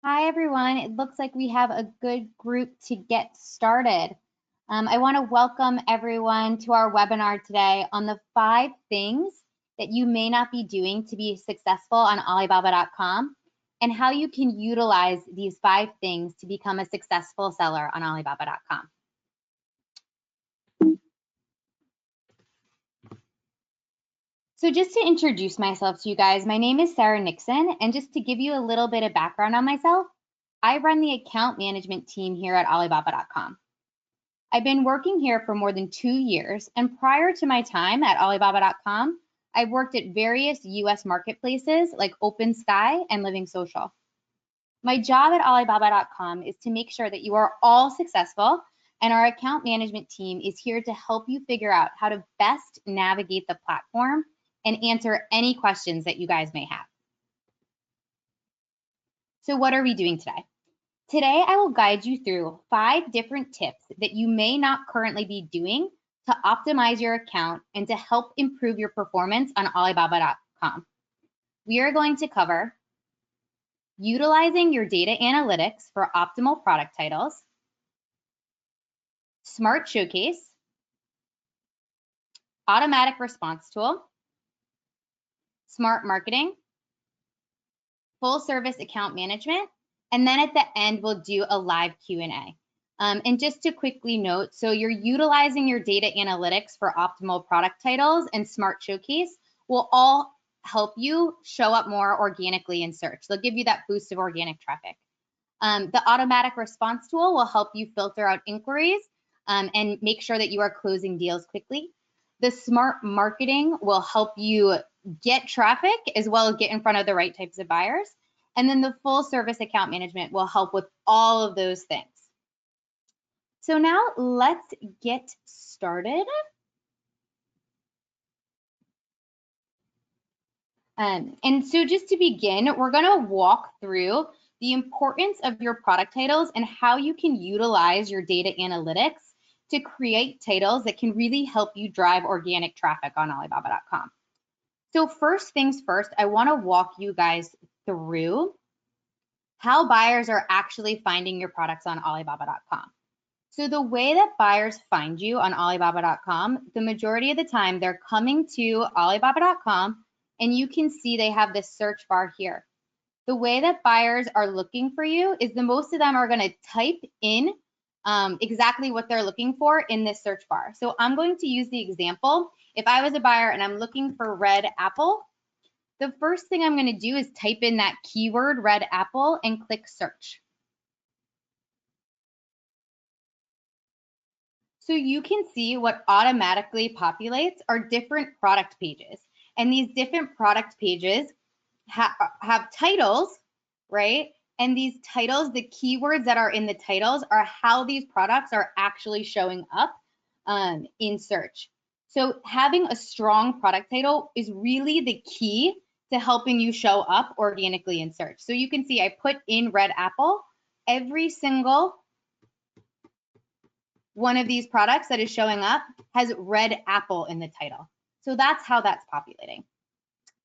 Hi, everyone. It looks like we have a good group to get started. I want to welcome everyone to our webinar today on the 5 things that you may not be doing to be successful on Alibaba.com and how you can utilize these 5 things to become a successful seller on Alibaba.com. So just to introduce myself to you guys, my name is Sara Nixon, and just to give you a little bit of background on myself, I run the account management team here at Alibaba.com. I've been working here for more than 2 years, and prior to my time at Alibaba.com, I've worked at various US marketplaces like OpenSky and Living Social. My job at Alibaba.com is to make sure that you are all successful, and our account management team is here to help you figure out how to best navigate the platform and answer any questions that you guys may have. So what are we doing today? Today, I will guide you through 5 different tips that you may not currently be doing to optimize your account and to help improve your performance on Alibaba.com. We are going to cover utilizing your data analytics for optimal product titles, Smart Showcase, automatic response tool, smart marketing, full service account management, and then at the end, we'll do a live Q&A. And just to quickly note, so you're utilizing your data analytics for optimal product titles and Smart Showcase will all help you show up more organically in search. They'll give you that boost of organic traffic. The automatic response tool will help you filter out inquiries and make sure that you are closing deals quickly. The smart marketing will help you get traffic as well as get in front of the right types of buyers. And then the full service account management will help with all of those things. So now let's get started. And so just to begin, we're going to walk through the importance of your product titles and how you can utilize your data analytics to create titles that can really help you drive organic traffic on Alibaba.com. So first things first, I want to walk you guys through how buyers are actually finding your products on Alibaba.com. So the way that buyers find you on Alibaba.com, the majority of the time they're coming to Alibaba.com and you can see they have this search bar here. The way that buyers are looking for you is the most of them are going to type in exactly what they're looking for in this search bar. So I'm going to use the example. If I was a buyer and I'm looking for red apple, the first thing I'm going to do is type in that keyword red apple and click search. So you can see what automatically populates are different product pages. And these different product pages have titles, right? And these titles, the keywords that are in the titles are how these products are actually showing up in search. So having a strong product title is really the key to helping you show up organically in search. So you can see I put in red apple. Every single one of these products that is showing up has red apple in the title. So that's how that's populating.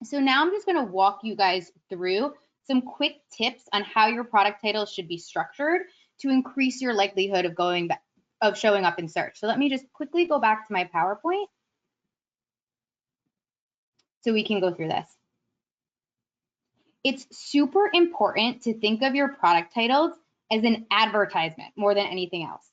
So now I'm just going to walk you guys through some quick tips on how your product titles should be structured to increase your likelihood of showing up in search. So let me just quickly go back to my PowerPoint so we can go through this. It's super important to think of your product titles as an advertisement more than anything else.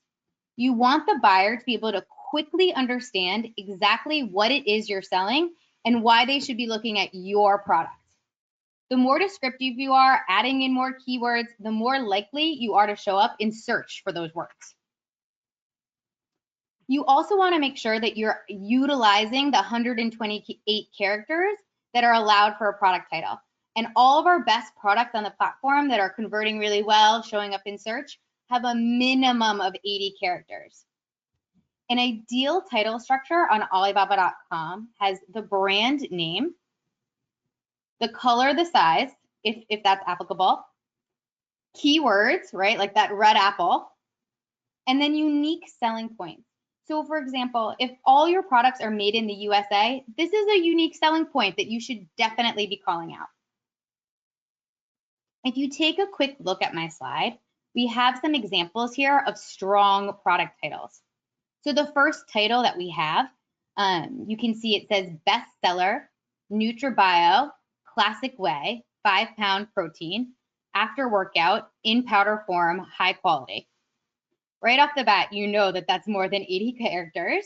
You want the buyer to be able to quickly understand exactly what it is you're selling and why they should be looking at your product. The more descriptive you are, adding in more keywords, the more likely you are to show up in search for those words. You also want to make sure that you're utilizing the 128 characters that are allowed for a product title. And all of our best products on the platform that are converting really well, showing up in search, have a minimum of 80 characters. An ideal title structure on Alibaba.com has the brand name, the color, the size, if that's applicable, keywords, right, like that red apple, and then unique selling points. So for example, if all your products are made in the USA, this is a unique selling point that you should definitely be calling out. If you take a quick look at my slide, we have some examples here of strong product titles. So the first title that we have, you can see it says bestseller, NutriBio, classic whey, 5-pound protein, after workout, in powder form, high quality. Right off the bat, you know that that's more than 80 characters.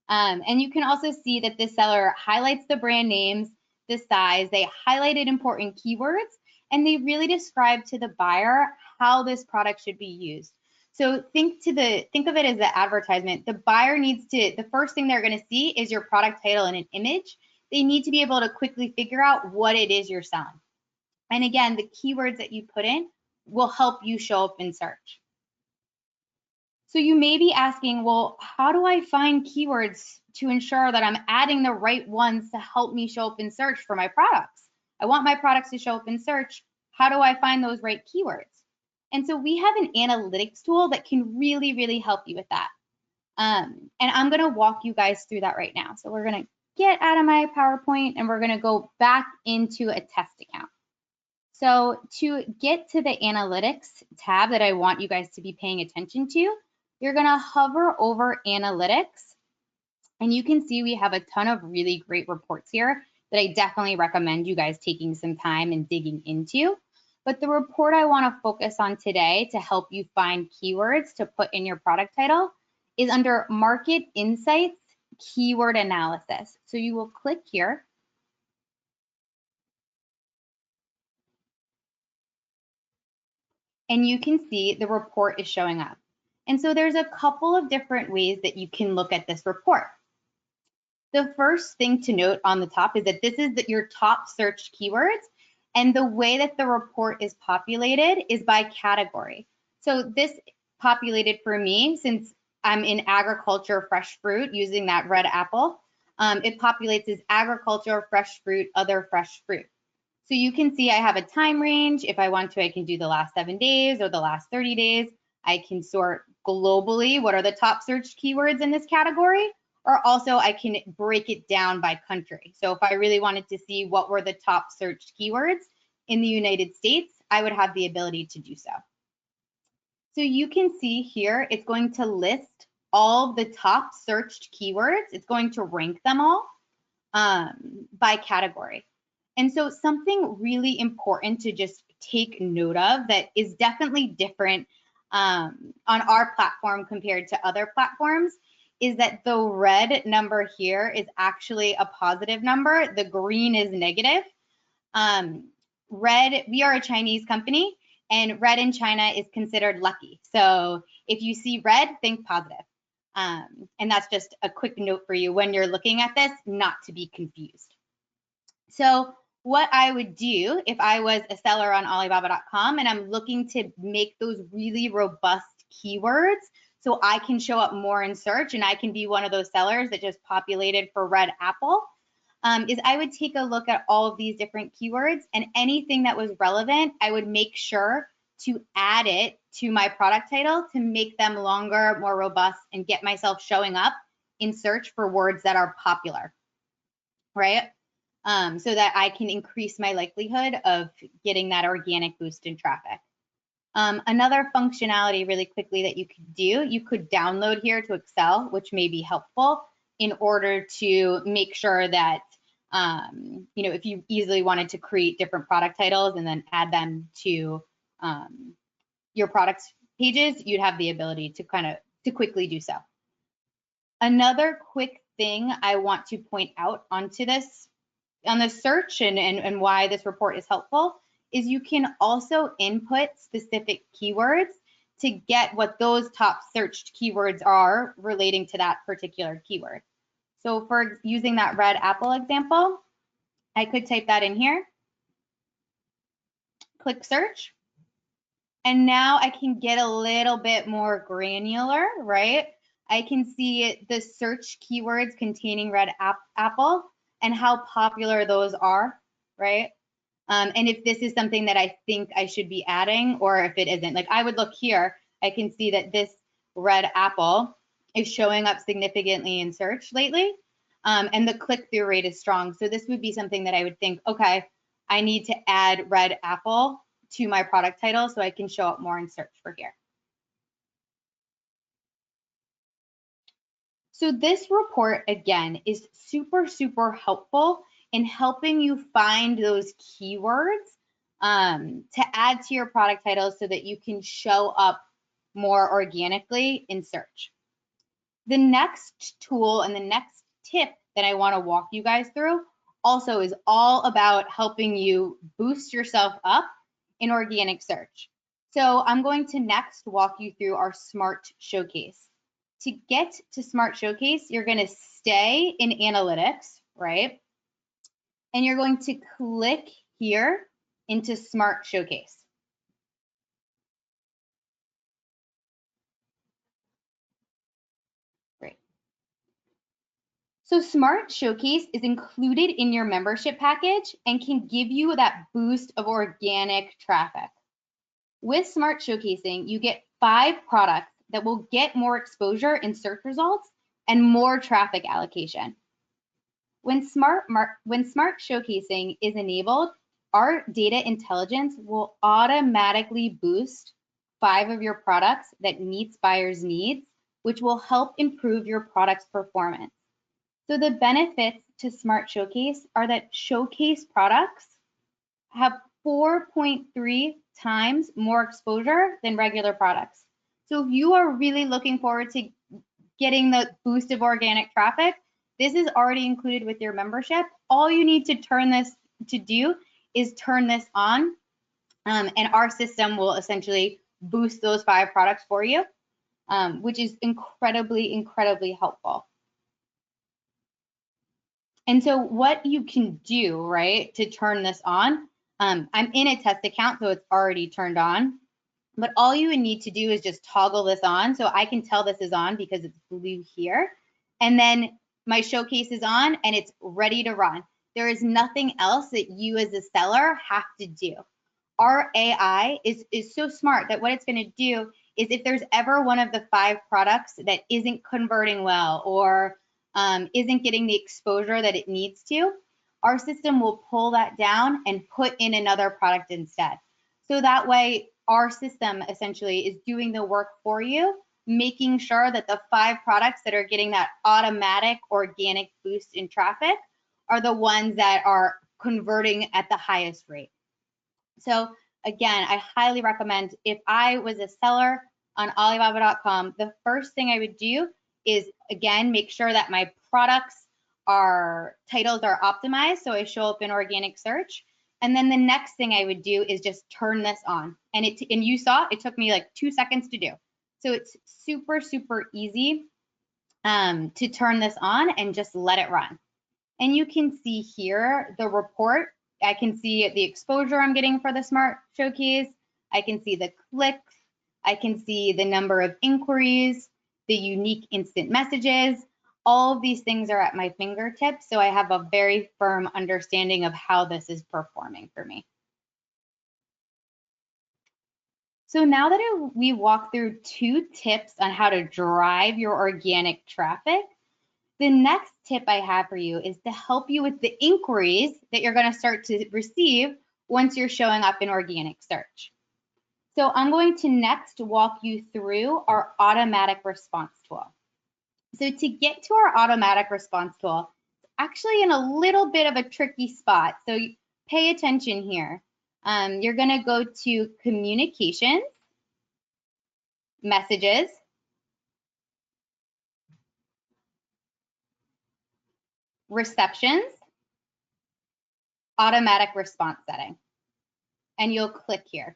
And you can also see that this seller highlights the brand names, the size, they highlighted important keywords, and they really describe to the buyer how this product should be used. So think of it as the advertisement. The buyer needs to, the first thing they're going to see is your product title and an image. They need to be able to quickly figure out what it is you're selling. And again, the keywords that you put in will help you show up in search. So you may be asking, well, how do I find keywords to ensure that I'm adding the right ones to help me show up in search for my products? I want my products to show up in search. How do I find those right keywords? And so we have an analytics tool that can really, really help you with that. And I'm going to walk you guys through that right now. So we're going to get out of my PowerPoint and we're going to go back into a test account. So to get to the analytics tab that I want you guys to be paying attention to, you're going to hover over analytics, and you can see we have a ton of really great reports here that I definitely recommend you guys taking some time and digging into. But the report I want to focus on today to help you find keywords to put in your product title is under Market Insights Keyword Analysis. So you will click here. And you can see the report is showing up. And so there's a couple of different ways that you can look at this report. The first thing to note on the top is that this is your top searched keywords, and the way that the report is populated is by category. So this populated for me, since I'm in agriculture, fresh fruit, using that red apple, it populates as agriculture, fresh fruit, other fresh fruit. So you can see I have a time range. If I want to, I can do the last 7 days or the last 30 days. I can sort globally what are the top searched keywords in this category, or also I can break it down by country. So if I really wanted to see what were the top searched keywords in the United States, I would have the ability to do so. So you can see here, it's going to list all the top searched keywords. It's going to rank them all by category. And so something really important to just take note of that is definitely different on our platform compared to other platforms is that the red number here is actually a positive number. The green is negative. Red, we are a Chinese company, and red in China is considered lucky. So if you see red, think positive. And that's just a quick note for you when you're looking at this, not to be confused. So what I would do if I was a seller on Alibaba.com and I'm looking to make those really robust keywords so I can show up more in search and I can be one of those sellers that just populated for red apple, is I would take a look at all of these different keywords, and anything that was relevant, I would make sure to add it to my product title to make them longer, more robust, and get myself showing up in search for words that are popular, right? So that I can increase my likelihood of getting that organic boost in traffic. Another functionality really quickly that you could do, you could download here to Excel, which may be helpful in order to make sure that, you know, if you easily wanted to create different product titles and then add them to your products pages, you'd have the ability to quickly do so. Another quick thing I want to point out onto this, on the search and why this report is helpful, is you can also input specific keywords to get what those top searched keywords are relating to that particular keyword. So for using that red apple example, I could type that in here, click search, and now I can get a little bit more granular, right? I can see the search keywords containing red apple and how popular those are, right? And if this is something that I think I should be adding, or if it isn't. Like I would look here, I can see that this red apple is showing up significantly in search lately, and the click-through rate is strong. So this would be something that I would think, okay, I need to add red apple to my product title so I can show up more in search for here. So this report, again, is super, super helpful in helping you find those keywords to add to your product titles so that you can show up more organically in search. The next tool and the next tip that I want to walk you guys through also is all about helping you boost yourself up in organic search. So I'm going to next walk you through our Smart Showcase. To get to Smart Showcase, you're going to stay in Analytics, right? And you're going to click here into Smart Showcase. Great. So Smart Showcase is included in your membership package and can give you that boost of organic traffic. With Smart Showcasing, you get 5 products that will get more exposure in search results and more traffic allocation. When Smart Showcasing is enabled, our data intelligence will automatically boost 5 of your products that meets buyers' needs, which will help improve your product's performance. So the benefits to Smart Showcase are that Showcase products have 4.3 times more exposure than regular products. So if you are really looking forward to getting the boost of organic traffic, this is already included with your membership. All you need to do is turn this on, and our system will essentially boost those 5 products for you, which is incredibly, incredibly helpful. And so what you can do, right, to turn this on, I'm in a test account, so it's already turned on. But all you would need to do is just toggle this on. So I can tell this is on because it's blue here. And then my showcase is on and it's ready to run. There is nothing else that you as a seller have to do. Our AI is so smart that what it's going to do is if there's ever one of the 5 products that isn't converting well or isn't getting the exposure that it needs to, our system will pull that down and put in another product instead. So that way, our system essentially is doing the work for you, making sure that the 5 products that are getting that automatic organic boost in traffic are the ones that are converting at the highest rate. So again, I highly recommend, if I was a seller on Alibaba.com, the first thing I would do is, again, make sure that my products titles are optimized so I show up in organic search. And then the next thing I would do is just turn this on. And you saw it took me like 2 seconds to do. So it's super, super easy to turn this on and just let it run. And you can see here the report. I can see the exposure I'm getting for the Smart Showcase. I can see the clicks. I can see the number of inquiries, the unique instant messages. All of these things are at my fingertips, so I have a very firm understanding of how this is performing for me. So now that we walked through 2 tips on how to drive your organic traffic, the next tip I have for you is to help you with the inquiries that you're going to start to receive once you're showing up in organic search. So I'm going to next walk you through our automatic response tool. So to get to our automatic response tool, it's actually in a little bit of a tricky spot. So pay attention here. You're going to go to Communications, Messages, Receptions, Automatic Response Setting, and you'll click here.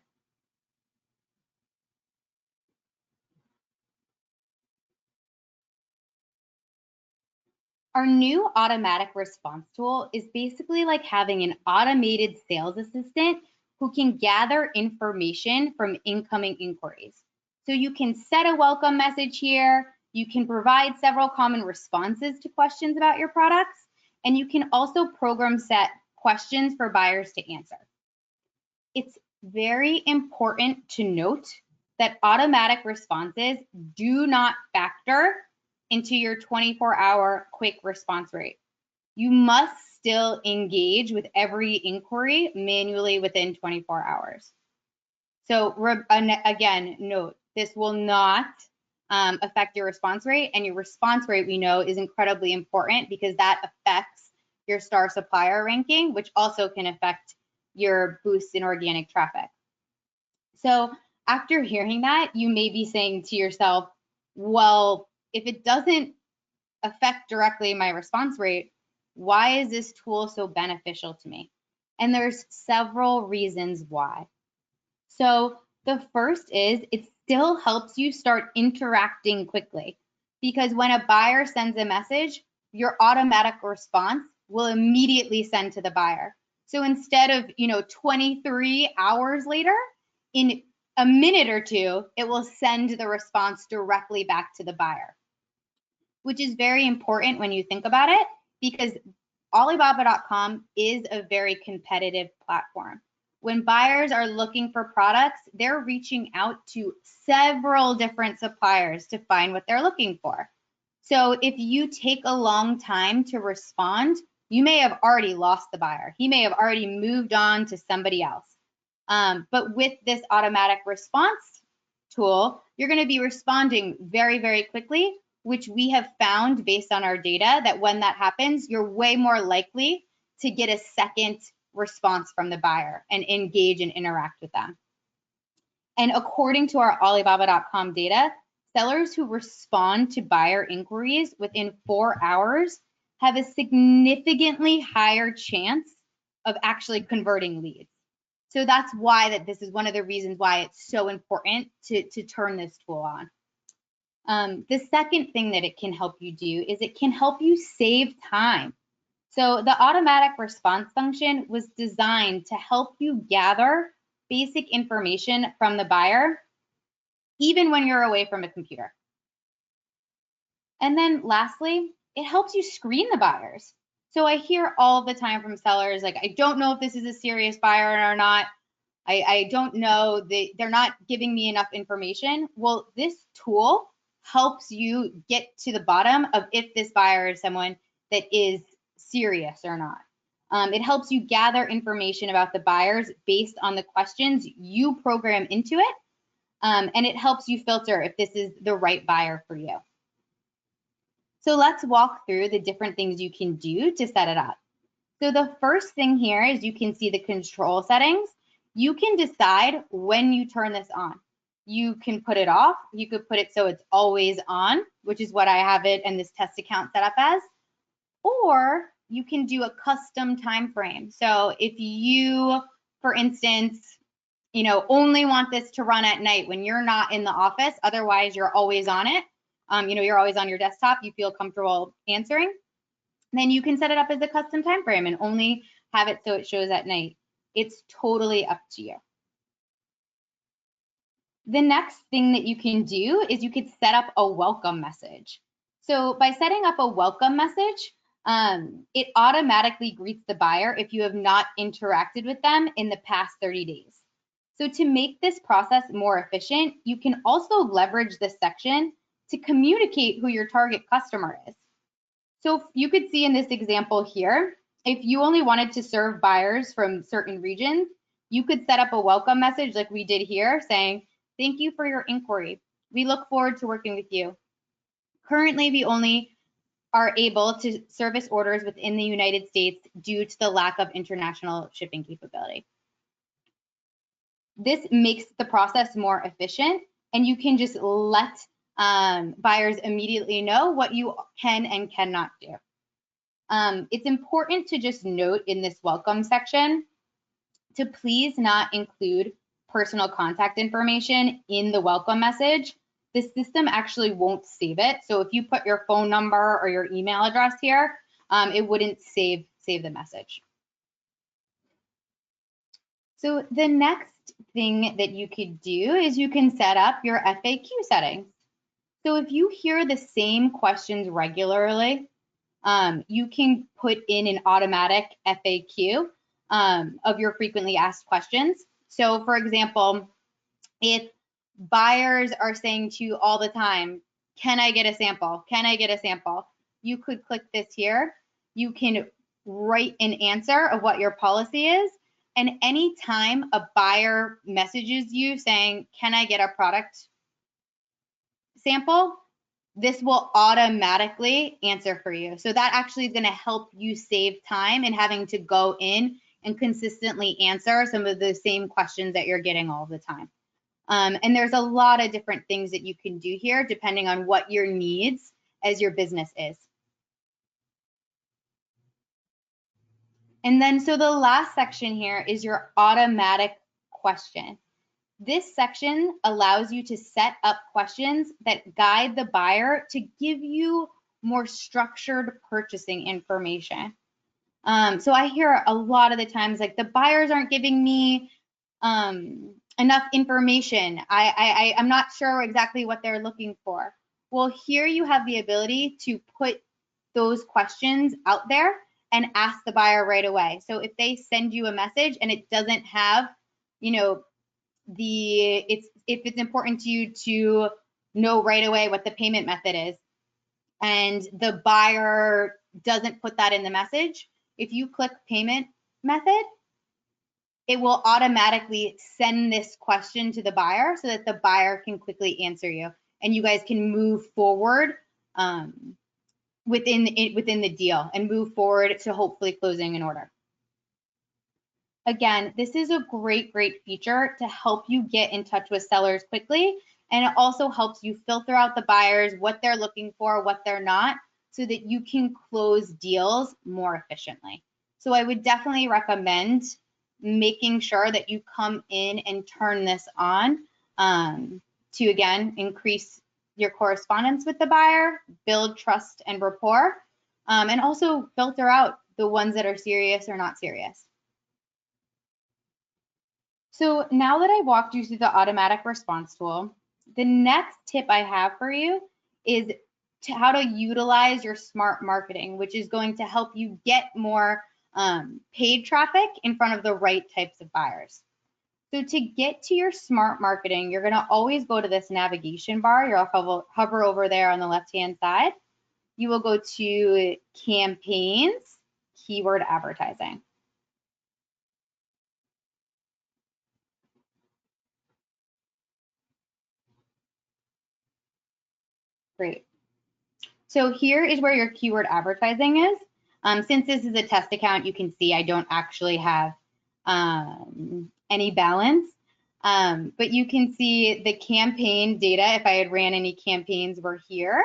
Our new automatic response tool is basically like having an automated sales assistant who can gather information from incoming inquiries. So you can set a welcome message here. You can provide several common responses to questions about your products, and you can also program set questions for buyers to answer. It's very important to note that automatic responses do not factor into your 24-hour quick response rate. You must still engage with every inquiry manually within 24 hours. So again, note, this will not affect your response rate, and your response rate, we know, is incredibly important because that affects your star supplier ranking, which also can affect your boost in organic traffic. So after hearing that, you may be saying to yourself, well, if it doesn't affect directly my response rate, why is this tool so beneficial to me? And there's several reasons why. So the first is it still helps you start interacting quickly, because when a buyer sends a message, your automatic response will immediately send to the buyer. So instead of 23 hours later, in a minute or two, it will send the response directly back to the buyer, which is very important when you think about it, because Alibaba.com is a very competitive platform. When buyers are looking for products, they're reaching out to several different suppliers to find what they're looking for. So if you take a long time to respond, you may have already lost the buyer. He may have already moved on to somebody else. But with this automatic response tool, you're going to be responding very, very quickly, which we have found based on our data that when that happens, you're way more likely to get a second response from the buyer and engage and interact with them. And according to our Alibaba.com data, sellers who respond to buyer inquiries within 4 hours have a significantly higher chance of actually converting leads. So that's why this is one of the reasons why it's so important to turn this tool on. The second thing that it can help you do is it can help you save time. So the automatic response function was designed to help you gather basic information from the buyer, even when you're away from a computer. And then lastly, it helps you screen the buyers. So I hear all the time from sellers, like, I don't know if this is a serious buyer or not. I don't know, they're not giving me enough information. Well, this tool helps you get to the bottom of if this buyer is someone that is serious or not. It helps you gather information about the buyers based on the questions you program into it. And it helps you filter if this is the right buyer for you. So let's walk through the different things you can do to set it up. So the first thing here is you can see the control settings. You can decide when you turn this on. You can put it off. You could put it so it's always on, which is what I have it and this test account set up as. Or you can do a custom time frame. So if you, for instance, only want this to run at night when you're not in the office, otherwise you're always on it. You're always on your desktop, you feel comfortable answering, then you can set it up as a custom time frame and only have it so it shows at night. It's totally up to you. The next thing that you can do is you could set up a welcome message. So by setting up a welcome message, it automatically greets the buyer if you have not interacted with them in the past 30 days. So to make this process more efficient, you can also leverage this section to communicate who your target customer is. So you could see in this example here, if you only wanted to serve buyers from certain regions, you could set up a welcome message like we did here saying, thank you for your inquiry. We look forward to working with you. Currently, we only are able to service orders within the United States due to the lack of international shipping capability. This makes the process more efficient, and you can just let buyers immediately know what you can and cannot do. It's important to just note in this welcome section to please not include personal contact information in the welcome message. The system actually won't save it. So if you put your phone number or your email address here, it wouldn't save the message. So the next thing that you could do is you can set up your FAQ settings. So if you hear the same questions regularly, you can put in an automatic FAQ of your frequently asked questions. So for example, if buyers are saying to you all the time, can I get a sample? Can I get a sample? You could click this here. You can write an answer of what your policy is, And anytime a buyer messages you saying, can I get a product sample, this will automatically answer for you. So that actually is going to help you save time in having to go in and consistently answer some of the same questions that you're getting all the time. And there's a lot of different things that you can do here depending on what your needs as your business is. And then so the last section here is your automatic question. This section allows you to set up questions that guide the buyer to give you more structured purchasing information. So I hear a lot of the times like the buyers aren't giving me enough information. I'm not sure exactly what they're looking for. Well, here you have the ability to put those questions out there and ask the buyer right away. So if they send you a message and it doesn't have, you know, if it's important to you to know right away what the payment method is, and the buyer doesn't put that in the message, if you click payment method, it will automatically send this question to the buyer so that the buyer can quickly answer you and you guys can move forward within the deal and move forward to hopefully closing an order. Again, this is a great feature to help you get in touch with sellers quickly, and it also helps you filter out the buyers, what they're looking for, what they're not, so that you can close deals more efficiently. So I would definitely recommend making sure that you come in and turn this on to, again, increase your correspondence with the buyer, build trust and rapport, and also filter out the ones that are serious or not serious. So now that I walked you through the automatic response tool, the next tip I have for you is how to utilize your smart marketing, which is going to help you get more paid traffic in front of the right types of buyers. So to get to your smart marketing, you're going to always go to this navigation bar. You'll hover over there on the left-hand side. You will go to campaigns, keyword advertising. Great. So here is where your keyword advertising is. Since this is a test account, you can see I don't actually have any balance. But you can see the campaign data. If I had ran any campaigns were here.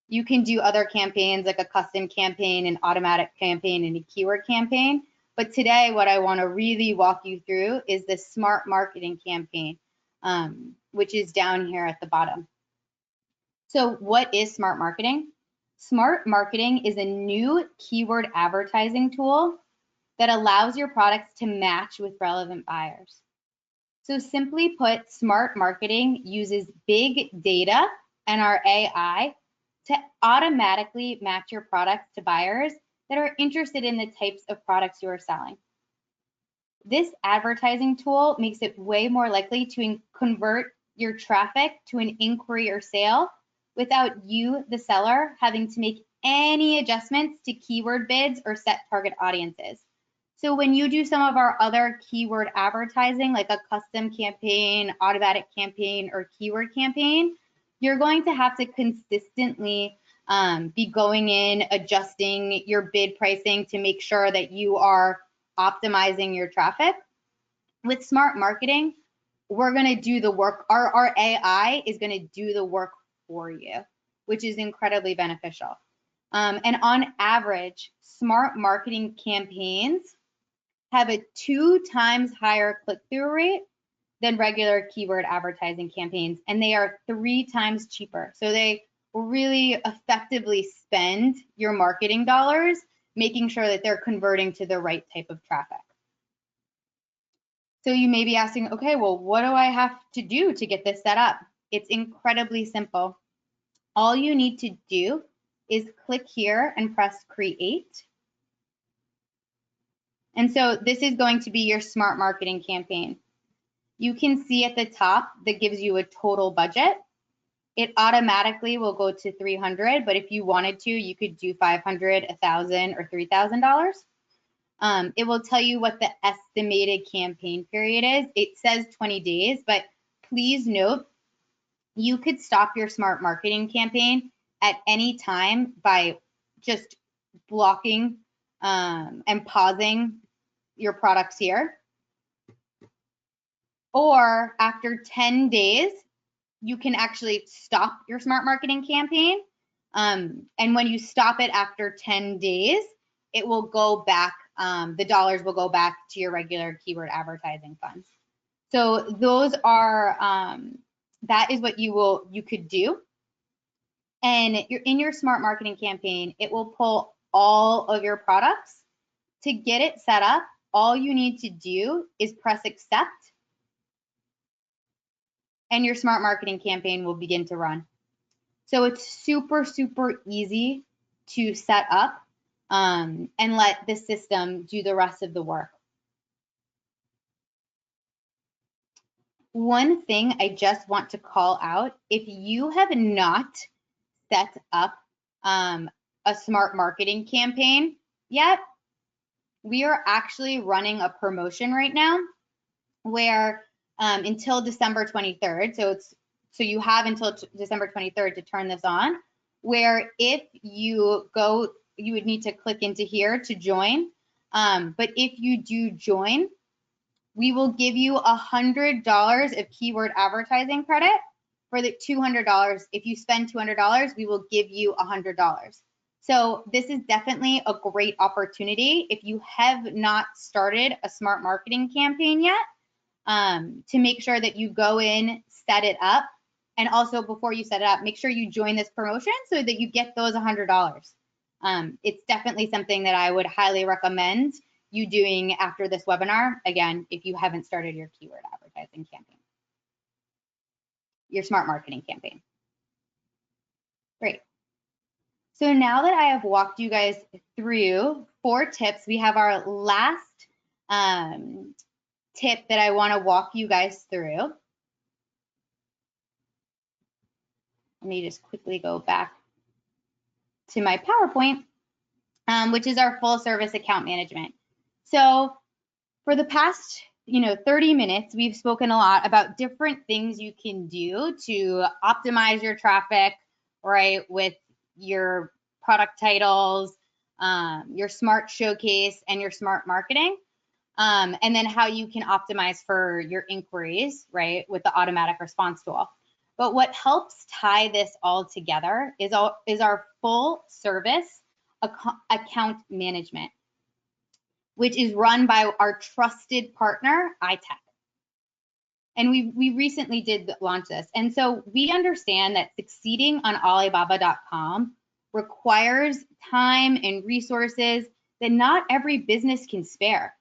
You can do other campaigns like a custom campaign, an automatic campaign, and a keyword campaign. But today, what I want to really walk you through is the smart marketing campaign, which is down here at the bottom. So what is smart marketing? Smart marketing is a new keyword advertising tool that allows your products to match with relevant buyers. So simply put, smart marketing uses big data and our AI to automatically match your products to buyers that are interested in the types of products you are selling. This advertising tool makes it way more likely to convert your traffic to an inquiry or sale without you, the seller, having to make any adjustments to keyword bids or set target audiences. So when you do some of our other keyword advertising, like a custom campaign, automatic campaign, or keyword campaign, you're going to have to consistently be going in, adjusting your bid pricing to make sure that you are optimizing your traffic. With smart marketing, we're going to do the work. Our AI is going to do the work for you, which is incredibly beneficial. And on average, smart marketing campaigns have a 2 times higher click-through rate than regular keyword advertising campaigns, and they are 3 times cheaper. So they really effectively spend your marketing dollars, making sure that they're converting to the right type of traffic. So you may be asking, okay, well, what do I have to do to get this set up? It's incredibly simple. All you need to do is click here and press create. And so this is going to be your smart marketing campaign. You can see at the top that gives you a total budget. It automatically will go to $300, but if you wanted to, you could do $500, $1,000, or $3,000. It will tell you what the estimated campaign period is. It says 20 days, but please note, you could stop your smart marketing campaign at any time by just blocking and pausing your products here. Or after 10 days, you can actually stop your smart marketing campaign. And when you stop it after 10 days, it will go back, the dollars will go back to your regular keyword advertising funds. So those are, that is what you could do. And in your smart marketing campaign, it will pull all of your products. To get it set up, all you need to do is press accept, and your smart marketing campaign will begin to run. So it's super, super easy to set up and let the system do the rest of the work. One thing I just want to call out, if you have not set up a smart marketing campaign yet, we are actually running a promotion right now where until December 23rd, so you have until December 23rd to turn this on, where if you go, you would need to click into here to join. But if you do join, we will give you $100 of keyword advertising credit. For the $200, if you spend $200, we will give you $100. So this is definitely a great opportunity if you have not started a smart marketing campaign yet, to make sure that you go in, set it up, and also before you set it up, make sure you join this promotion so that you get those $100. It's definitely something that I would highly recommend you doing after this webinar, again, if you haven't started your keyword advertising campaign, your smart marketing campaign. Great. So now that I have walked you guys through 4 tips, we have our last tip that I want to walk you guys through. Let me just quickly go back to my PowerPoint, which is our full service account management. So for the past 30 minutes, we've spoken a lot about different things you can do to optimize your traffic, right, with your product titles, your smart showcase, and your smart marketing. And then how you can optimize for your inquiries, right, with the automatic response tool. But what helps tie this all together is our full service account management, which is run by our trusted partner, iTech. And we recently did launch this. And so we understand that succeeding on Alibaba.com requires time and resources that not every business can spare,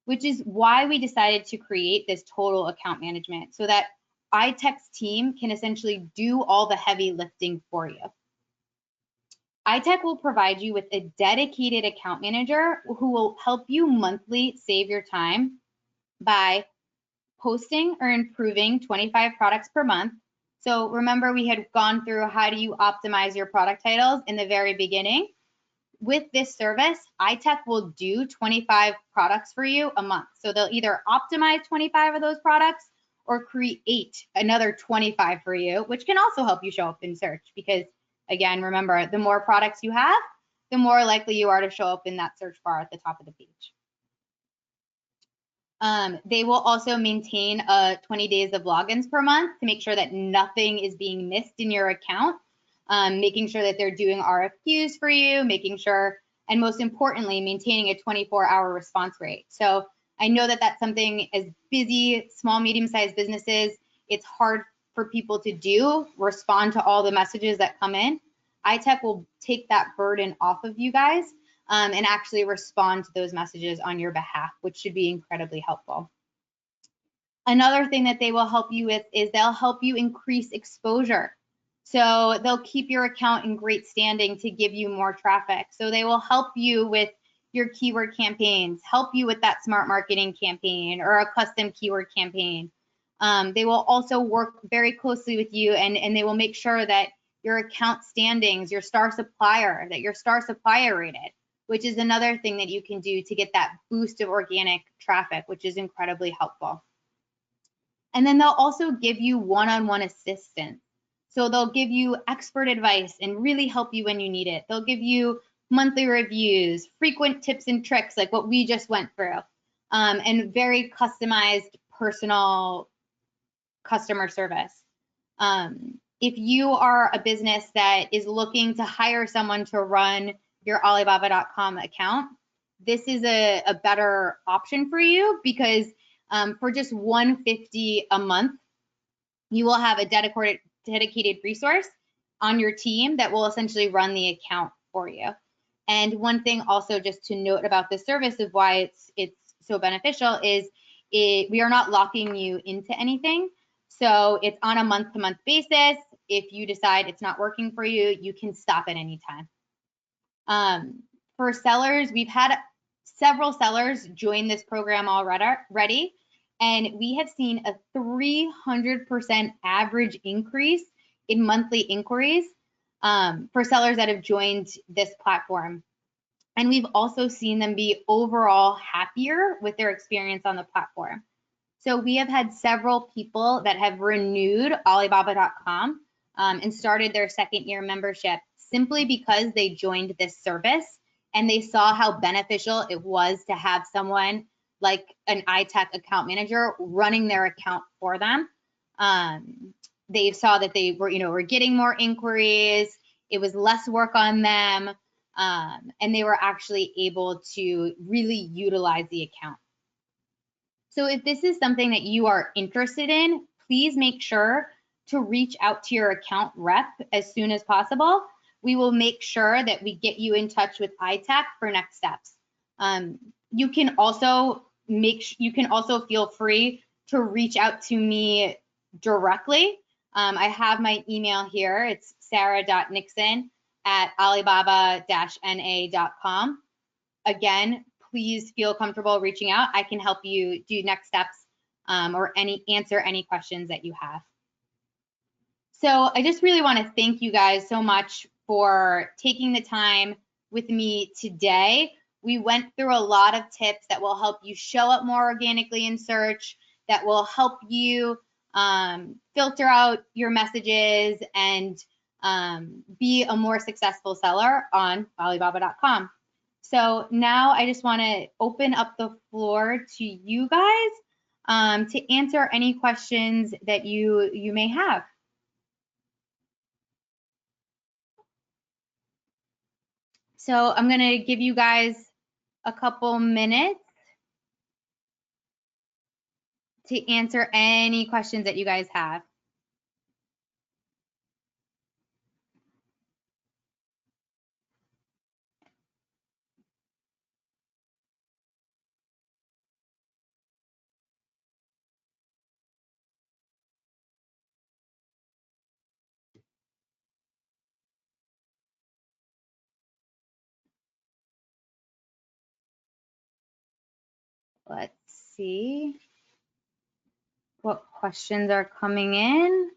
which is why we decided to create this total account management so that iTech's team can essentially do all the heavy lifting for you. iTech will provide you with a dedicated account manager who will help you monthly save your time by posting or improving 25 products per month. So remember, we had gone through how do you optimize your product titles in the very beginning. With this service, iTech will do 25 products for you a month. So they'll either optimize 25 of those products or create another 25 for you, which can also help you show up in search because, again, remember, the more products you have, the more likely you are to show up in that search bar at the top of the page. They will also maintain 20 days of logins per month to make sure that nothing is being missed in your account, making sure that they're doing RFQs for you, making sure, and most importantly, maintaining a 24-hour response rate. So I know that that's something as busy, small, medium-sized businesses, it's hard for people to do, respond to all the messages that come in. iTech will take that burden off of you guys and actually respond to those messages on your behalf, which should be incredibly helpful. Another thing that they will help you with is they'll help you increase exposure. So they'll keep your account in great standing to give you more traffic. So they will help you with your keyword campaigns, help you with that smart marketing campaign or a custom keyword campaign. They will also work very closely with you and they will make sure that your account standings, your star supplier, that your star supplier rated. which is another thing that you can do to get that boost of organic traffic, which is incredibly helpful. And then they'll also give you one-on-one assistance. So they'll give you expert advice and really help you when you need it. They'll give you monthly reviews, frequent tips and tricks like what we just went through, and very customized personal customer service. If you are a business that is looking to hire someone to run your Alibaba.com account, this is a better option for you because for just $150 a month, you will have a dedicated resource on your team that will essentially run the account for you. And one thing also just to note about the service of why it's so beneficial is we are not locking you into anything. So it's on a month-to-month basis. If you decide it's not working for you, you can stop at any time. For sellers, we've had several sellers join this program already, and we have seen a 300% average increase in monthly inquiries for sellers that have joined this platform. And we've also seen them be overall happier with their experience on the platform. So we have had several people that have renewed Alibaba.com and started their second-year membership simply because they joined this service and they saw how beneficial it was to have someone like an iTech account manager running their account for them. They saw that they were getting more inquiries. It was less work on them, and they were actually able to really utilize the account. So if this is something that you are interested in, please make sure to reach out to your account rep as soon as possible. We will make sure that we get you in touch with iTech for next steps. You can also feel free to reach out to me directly. I have my email here. It's sara.nixon@alibaba-na.com. Again, please feel comfortable reaching out. I can help you do next steps or answer any questions that you have. So I just really want to thank you guys so much for taking the time with me today. We went through a lot of tips that will help you show up more organically in search, that will help you filter out your messages and be a more successful seller on Alibaba.com. So now I just want to open up the floor to you guys to answer any questions that you may have. So I'm going to give you guys a couple minutes to answer any questions that you guys have. Let's see what questions are coming in.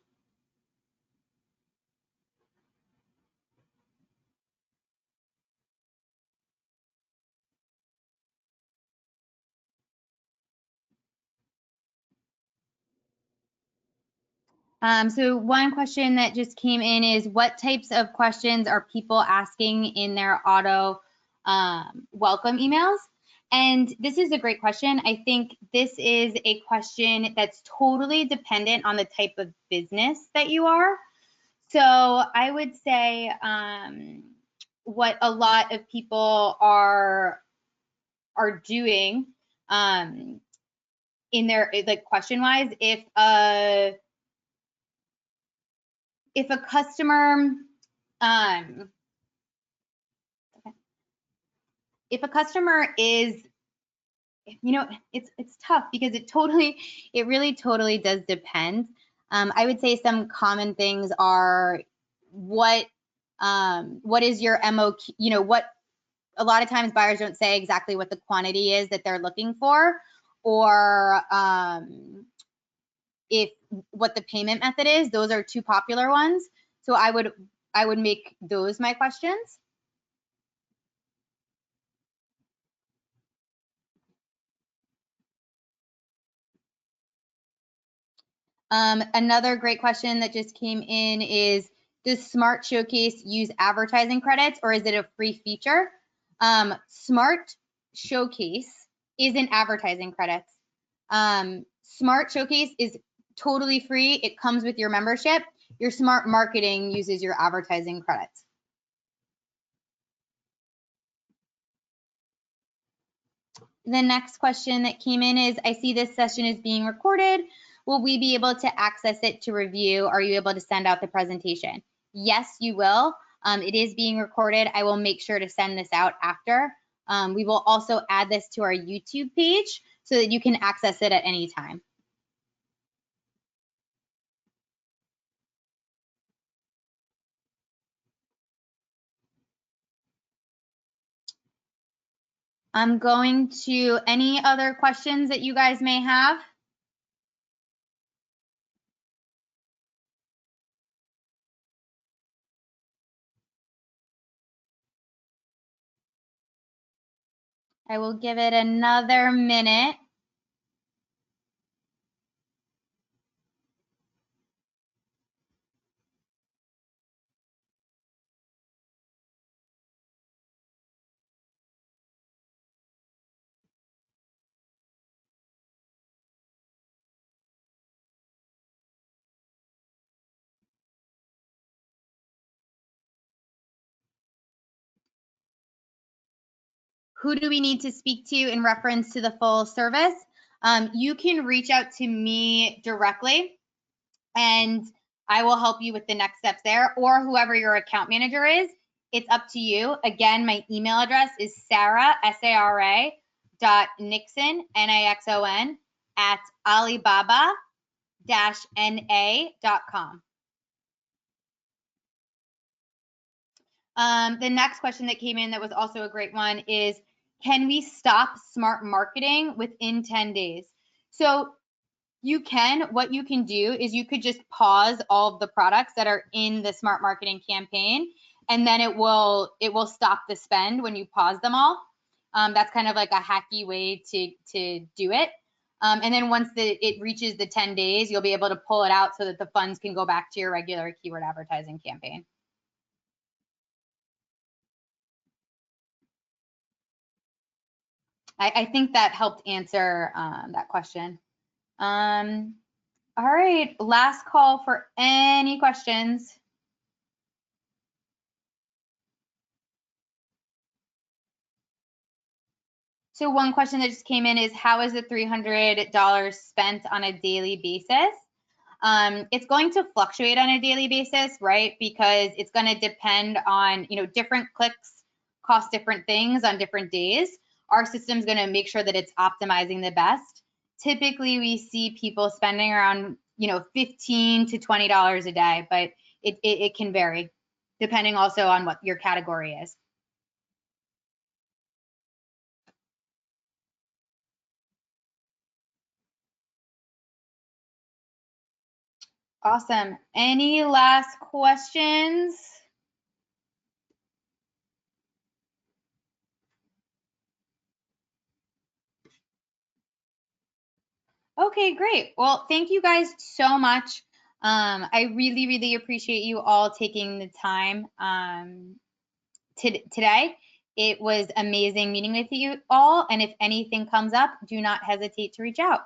So one question that just came in is, what types of questions are people asking in their auto welcome emails? And this is a great question. I think this is a question that's totally dependent on the type of business that you are. So I would say what a lot of people are doing in their question-wise, if a customer is, it's tough because it really totally does depend. I would say some common things are what is your MOQ, a lot of times buyers don't say exactly what the quantity is that they're looking for, or what the payment method is. Those are two popular ones. So I would make those my questions. Another great question that just came in is, does Smart Showcase use advertising credits or is it a free feature? Smart Showcase isn't advertising credits. Smart Showcase is totally free. It comes with your membership. Your Smart Marketing uses your advertising credits. The next question that came in is, I see this session is being recorded. Will we be able to access it to review? Are you able to send out the presentation? Yes, you will. It is being recorded. I will make sure to send this out after. We will also add this to our YouTube page so that you can access it at any time. I'm going to any other questions that you guys may have. I will give it another minute. Who do we need to speak to in reference to the full service? You can reach out to me directly and I will help you with the next steps there, or whoever your account manager is. It's up to you. Again, my email address is Sara, S-A-R-A, .Nixon, N-I-X-O-N, at alibaba-na.com. The next question that came in that was also a great one is, can we stop smart marketing within 10 days? So you can, what you can do is you could just pause all of the products that are in the smart marketing campaign, and then it will stop the spend when you pause them all. That's kind of like a hacky way to do it. And then once it reaches the 10 days, you'll be able to pull it out so that the funds can go back to your regular keyword advertising campaign. I think that helped answer that question. All right, last call for any questions. So one question that just came in is, how is the $300 spent on a daily basis? It's going to fluctuate on a daily basis, right? Because it's going to depend on, different clicks cost different things on different days. Our system's going to make sure that it's optimizing the best. Typically, we see people spending around, $15 to $20 a day, but it can vary depending also on what your category is. Awesome. Any last questions? Okay, great. Well, thank you guys so much. I really, really appreciate you all taking the time today. It was amazing meeting with you all. And if anything comes up, do not hesitate to reach out.